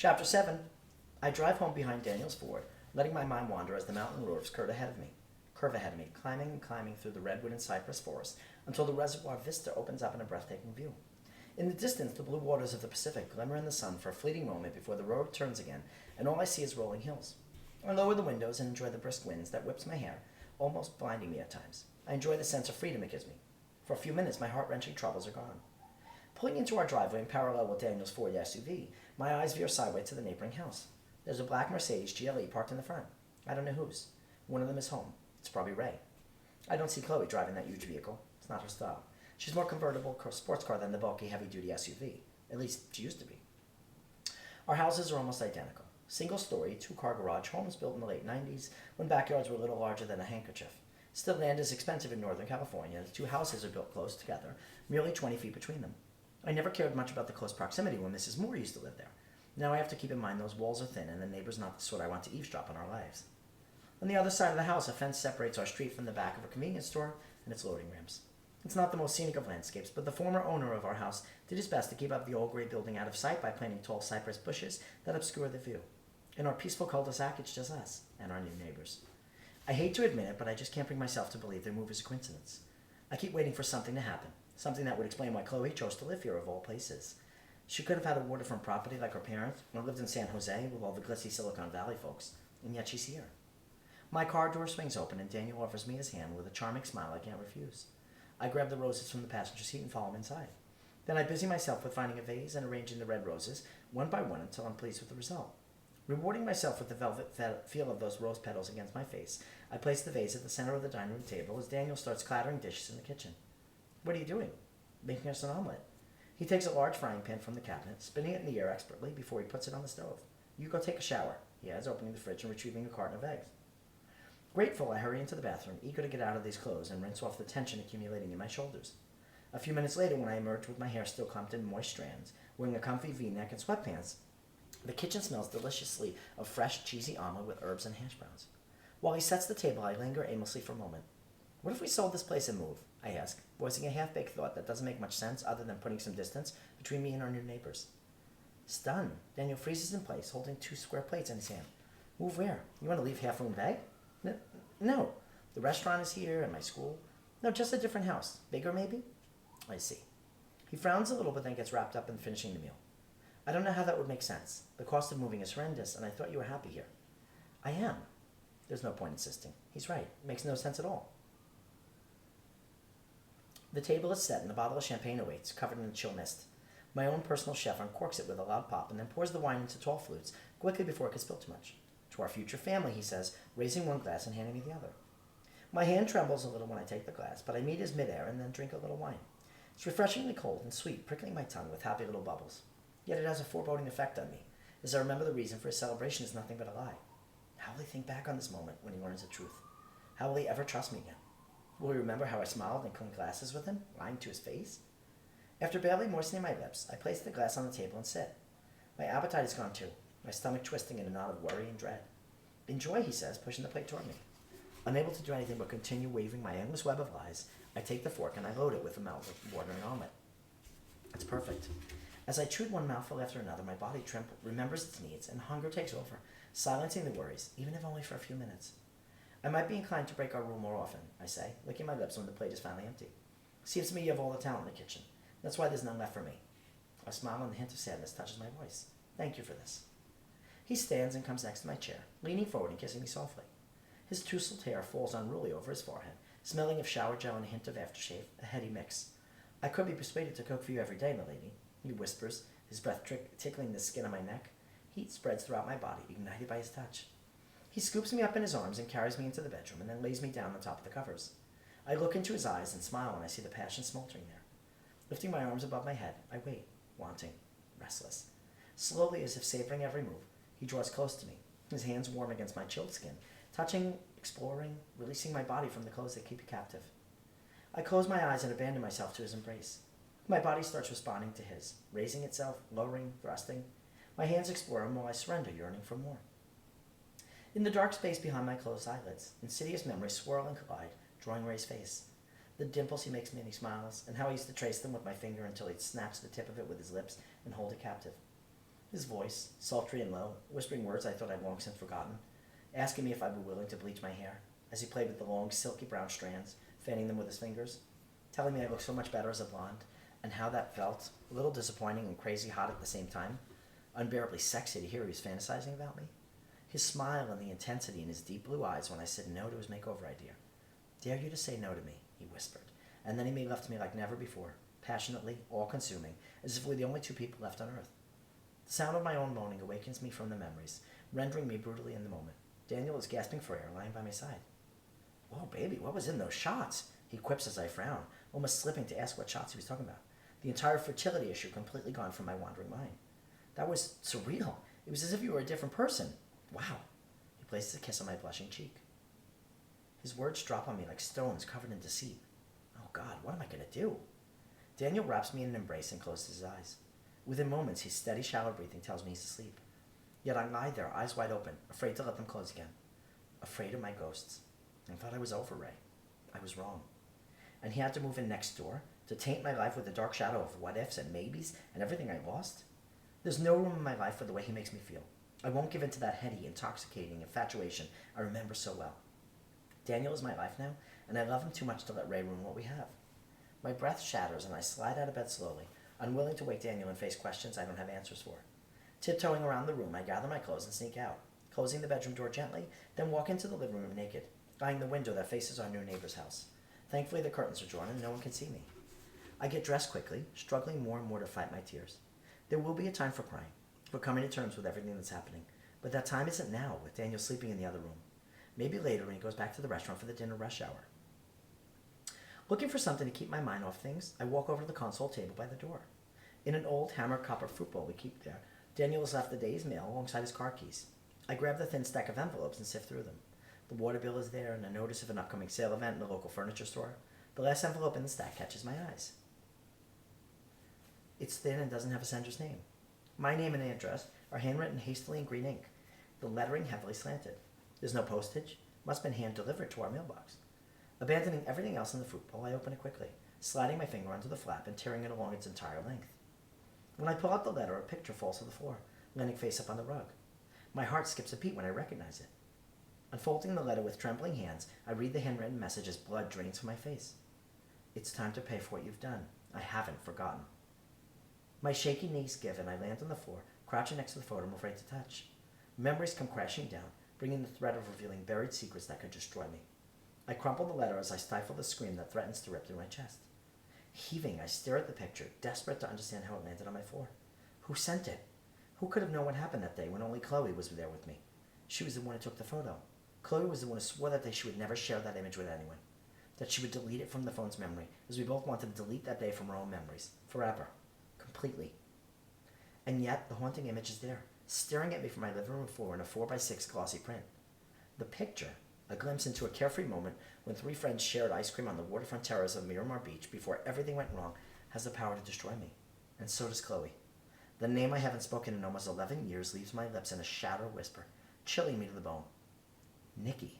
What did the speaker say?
Chapter 7. I drive home behind Daniel's Ford, letting my mind wander as the mountain roofs curve ahead of me, climbing and climbing through the redwood and cypress forest until the reservoir vista opens up in a breathtaking view. In the distance, the blue waters of the Pacific glimmer in the sun for a fleeting moment before the road turns again, and all I see is rolling hills. I lower the windows and enjoy the brisk winds that whips my hair, almost blinding me at times. I enjoy the sense of freedom it gives me. For a few minutes, my heart-wrenching troubles are gone. Pulling into our driveway in parallel with Daniel's Ford SUV, my eyes veer sideways to the neighboring house. There's a black Mercedes GLE parked in the front. I don't know whose. One of them is home. It's probably Ray. I don't see Chloe driving that huge vehicle. It's not her style. She's more convertible sports car than the bulky heavy-duty SUV. At least she used to be. Our houses are almost identical. Single-story, two-car garage homes built in the late 90s when backyards were a little larger than a handkerchief. Still, land is expensive in Northern California. The two houses are built close together, merely 20 feet between them. I never cared much about the close proximity when Mrs. Moore used to live there. Now I have to keep in mind those walls are thin and the neighbor's not the sort I want to eavesdrop on our lives. On the other side of the house, a fence separates our street from the back of a convenience store and its loading ramps. It's not the most scenic of landscapes, but the former owner of our house did his best to keep up the old gray building out of sight by planting tall cypress bushes that obscure the view. In our peaceful cul-de-sac, it's just us and our new neighbors. I hate to admit it, but I just can't bring myself to believe their move is a coincidence. I keep waiting for something to happen, something that would explain why Chloe chose to live here of all places. She could have had a waterfront property like her parents or lived in San Jose with all the glitzy Silicon Valley folks, and yet she's here. My car door swings open and Daniel offers me his hand with a charming smile I can't refuse. I grab the roses from the passenger seat and follow him inside. Then I busy myself with finding a vase and arranging the red roses, one by one, until I'm pleased with the result. Rewarding myself with the velvet feel of those rose petals against my face, I place the vase at the center of the dining room table as Daniel starts clattering dishes in the kitchen. What are you doing? Making us an omelet. He takes a large frying pan from the cabinet, spinning it in the air expertly before he puts it on the stove. You go take a shower, he adds, opening the fridge and retrieving a carton of eggs. Grateful, I hurry into the bathroom, eager to get out of these clothes and rinse off the tension accumulating in my shoulders. A few minutes later, when I emerge with my hair still clumped in moist strands, wearing a comfy V-neck and sweatpants, the kitchen smells deliciously of fresh, cheesy omelet with herbs and hash browns. While he sets the table, I linger aimlessly for a moment. What if we sold this place and moved? I ask, voicing a half-baked thought that doesn't make much sense other than putting some distance between me and our new neighbors. Stunned, Daniel freezes in place, holding 2 square plates in his hand. Move where? You want to leave half room vague? No. The restaurant is here and my school. No, just a different house. Bigger, maybe? I see. He frowns a little but then gets wrapped up in finishing the meal. I don't know how that would make sense. The cost of moving is horrendous, and I thought you were happy here. I am. There's no point insisting. He's right. It makes no sense at all. The table is set and a bottle of champagne awaits, covered in a chill mist. My own personal chef uncorks it with a loud pop and then pours the wine into tall flutes, quickly before it can spill too much. To our future family, he says, raising one glass and handing me the other. My hand trembles a little when I take the glass, but I meet his midair and then drink a little wine. It's refreshingly cold and sweet, prickling my tongue with happy little bubbles. Yet it has a foreboding effect on me, as I remember the reason for his celebration is nothing but a lie. How will he think back on this moment when he learns the truth? How will he ever trust me again? Will he remember how I smiled and clinked glasses with him, lying to his face? After barely moistening my lips, I place the glass on the table and sit. My appetite is gone too, my stomach twisting in a knot of worry and dread. Enjoy, he says, pushing the plate toward me. Unable to do anything but continue weaving my endless web of lies, I take the fork and I load it with a mouth-watering omelet. It's perfect. As I chewed one mouthful after another, my body remembers its needs, and hunger takes over, silencing the worries, even if only for a few minutes. I might be inclined to break our rule more often, I say, licking my lips when the plate is finally empty. Seems to me you have all the talent in the kitchen. That's why there's none left for me. A smile and a hint of sadness touches my voice. Thank you for this. He stands and comes next to my chair, leaning forward and kissing me softly. His tousled hair falls unruly over his forehead, smelling of shower gel and a hint of aftershave, a heady mix. I could be persuaded to cook for you every day, milady, he whispers, his breath tickling the skin on my neck. Heat spreads throughout my body, ignited by his touch. He scoops me up in his arms and carries me into the bedroom and then lays me down on top of the covers. I look into his eyes and smile when I see the passion smoldering there. Lifting my arms above my head, I wait, wanting, restless. Slowly, as if savoring every move, he draws close to me, his hands warm against my chilled skin, touching, exploring, releasing my body from the clothes that keep you captive. I close my eyes and abandon myself to his embrace. My body starts responding to his, raising itself, lowering, thrusting. My hands explore him while I surrender, yearning for more. In the dark space behind my closed eyelids, insidious memories swirl and collide, drawing Ray's face. The dimples he makes me and he smiles, and how I used to trace them with my finger until he snaps the tip of it with his lips and hold it captive. His voice, sultry and low, whispering words I thought I'd long since forgotten, asking me if I'd be willing to bleach my hair, as he played with the long, silky brown strands, fanning them with his fingers, telling me I looked so much better as a blonde, and how that felt, a little disappointing and crazy hot at the same time, unbearably sexy to hear he was fantasizing about me. His smile and the intensity in his deep blue eyes when I said no to his makeover idea. Dare you to say no to me, he whispered, and then he made love to me like never before, passionately, all-consuming, as if we were the only two people left on earth. The sound of my own moaning awakens me from the memories, rendering me brutally in the moment. Daniel is gasping for air, lying by my side. Whoa, baby, what was in those shots? He quips as I frown, almost slipping to ask what shots he was talking about. The entire fertility issue completely gone from my wandering mind. That was surreal. It was as if you were a different person. Wow. He places a kiss on my blushing cheek. His words drop on me like stones covered in deceit. Oh God, what am I going to do? Daniel wraps me in an embrace and closes his eyes. Within moments, his steady, shallow breathing tells me he's asleep. Yet I lie there, eyes wide open, afraid to let them close again. Afraid of my ghosts. I thought I was over Ray. I was wrong. And he had to move in next door to taint my life with the dark shadow of what-ifs and maybes and everything I lost? There's no room in my life for the way he makes me feel. I won't give in to that heady, intoxicating infatuation I remember so well. Daniel is my life now, and I love him too much to let Ray ruin what we have. My breath shatters, and I slide out of bed slowly, unwilling to wake Daniel and face questions I don't have answers for. Tiptoeing around the room, I gather my clothes and sneak out, closing the bedroom door gently, then walk into the living room naked, eyeing the window that faces our new neighbor's house. Thankfully, the curtains are drawn and no one can see me. I get dressed quickly, struggling more and more to fight my tears. There will be a time for crying, for coming to terms with everything that's happening, but that time isn't now, with Daniel sleeping in the other room. Maybe later when he goes back to the restaurant for the dinner rush hour. Looking for something to keep my mind off things, I walk over to the console table by the door. In an old hammer copper fruit bowl we keep there, Daniel has left the day's mail alongside his car keys. I grab the thin stack of envelopes and sift through them. The water bill is there and a notice of an upcoming sale event in the local furniture store. The last envelope in the stack catches my eyes. It's thin and doesn't have a sender's name. My name and address are handwritten hastily in green ink, the lettering heavily slanted. There's no postage. Must have been hand-delivered to our mailbox. Abandoning everything else in the fruit bowl, I open it quickly, sliding my finger onto the flap and tearing it along its entire length. When I pull out the letter, a picture falls to the floor, landing face up on the rug. My heart skips a beat when I recognize it. Unfolding the letter with trembling hands, I read the handwritten message as blood drains from my face. It's time to pay for what you've done. I haven't forgotten. My shaky knees give and I land on the floor, crouching next to the photo I'm afraid to touch. Memories come crashing down, bringing the threat of revealing buried secrets that could destroy me. I crumple the letter as I stifle the scream that threatens to rip through my chest. Heaving, I stare at the picture, desperate to understand how it landed on my floor. Who sent it? Who could have known what happened that day when only Chloe was there with me? She was the one who took the photo. Chloe was the one who swore that day she would never share that image with anyone. That she would delete it from the phone's memory, as we both wanted to delete that day from our own memories. Forever. Completely. And yet, the haunting image is there, staring at me from my living room floor in a 4x6 glossy print. The picture, a glimpse into a carefree moment when three friends shared ice cream on the waterfront terrace of Miramar Beach before everything went wrong, has the power to destroy me. And so does Chloe. The name I haven't spoken in almost 11 years leaves my lips in a shadow whisper, chilling me to the bone. Nikki.